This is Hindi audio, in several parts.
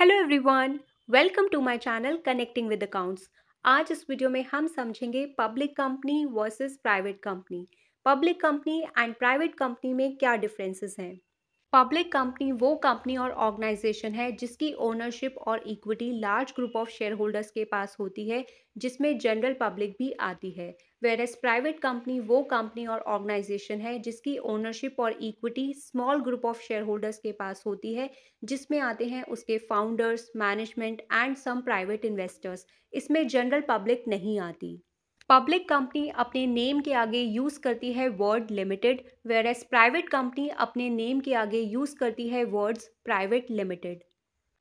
Hello everyone, welcome to my channel connecting with accounts. आज इस वीडियो में हम समझेंगे public company versus private company. Public company and private company में क्या डिफरेंसेस हैं। पब्लिक कंपनी वो कंपनी और ऑर्गेनाइजेशन है जिसकी ओनरशिप और equity large group of share holders के पास होती है, जिसमें जनरल पब्लिक भी आती है। वेयरएज प्राइवेट कंपनी वो कंपनी और ऑर्गेनाइजेशन है जिसकी ओनरशिप और equity small group of share holders के पास होती है, जिसमें आते हैं उसके founders, management and some private investors. इसमें जनरल पब्लिक नहीं आती। पब्लिक कंपनी अपने नेम के आगे यूज करती है word limited, whereas private company अपने नेम के आगे यूज करती है words private limited.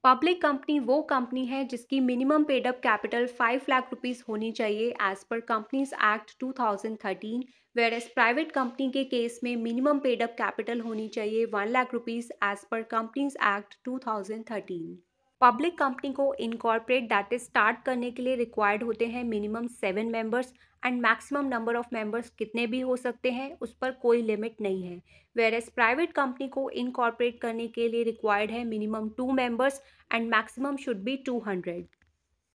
Public company वो कंपनी है जिसकी minimum paid up capital 5 lakh rupees होनी चाहिए as per companies act 2013, whereas private company के केस में मिनिमम पेड अप कैपिटल होनी चाहिए 1 lakh rupees as per companies act 2013। पब्लिक कंपनी को इनकॉर्पोरेट दैट इज स्टार्ट करने के लिए रिक्वायर्ड होते हैं minimum 7 members and maximum number of members कितने भी हो सकते हैं उस पर कोई लिमिट नहीं है। वेयरएज प्राइवेट कंपनी को इनकॉर्पोरेट करने के लिए रिक्वायर्ड है minimum 2 members and maximum should be 200।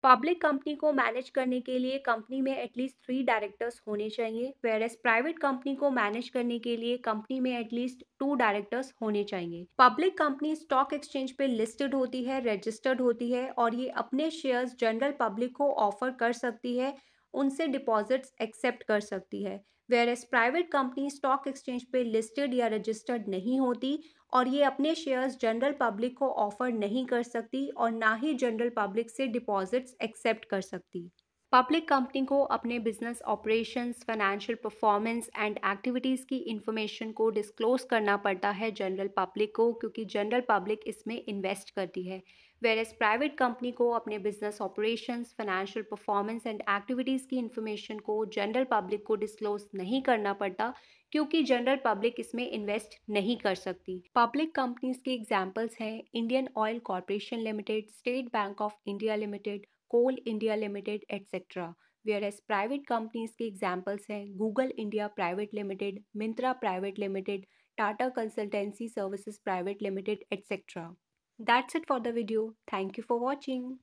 Public कंपनी को मैनेज करने के लिए कंपनी में एटलीस्ट 3 डायरेक्टर्स होने चाहिए, वेयरएज प्राइवेट कंपनी को मैनेज करने के लिए कंपनी में एटलीस्ट 2 डायरेक्टर्स होने चाहिए। पब्लिक कंपनी स्टॉक एक्सचेंज पे लिस्टेड होती है, रजिस्टर्ड होती है और ये अपने शेयर्स जनरल पब्लिक को ऑफर कर सकती है, उनसे डिपॉजिट्स एक्सेप्ट कर सकती है। Whereas private company stock exchange पे लिस्टेड या रजिस्टर्ड नहीं होती और ये अपने शेयर्स जनरल पब्लिक को ऑफर नहीं कर सकती और ना ही जनरल पब्लिक से डिपॉजिट्स एक्सेप्ट कर सकती। पब्लिक कंपनी को अपने business operations, financial performance and activities की इंफॉर्मेशन को डिस्क्लोज करना पड़ता है जनरल पब्लिक को, क्योंकि जनरल पब्लिक इसमें इन्वेस्ट करती है। वेयरएज प्राइवेट कंपनी को अपने business operations, financial performance and activities की इंफॉर्मेशन को जनरल पब्लिक को डिस्क्लोज नहीं करना पड़ता, क्योंकि जनरल पब्लिक इसमें इन्वेस्ट नहीं कर सकती। पब्लिक कंपनीज के एग्जांपल्स हैं Indian Oil Corporation Limited, State Bank of India Limited, Coal India Limited etcetera. Whereas private companies के एग्जांपल्स हैं Google India Private Limited, Myntra Private Limited, Tata Consultancy Services Private Limited etcetera. That's it for the video. Thank you for watching.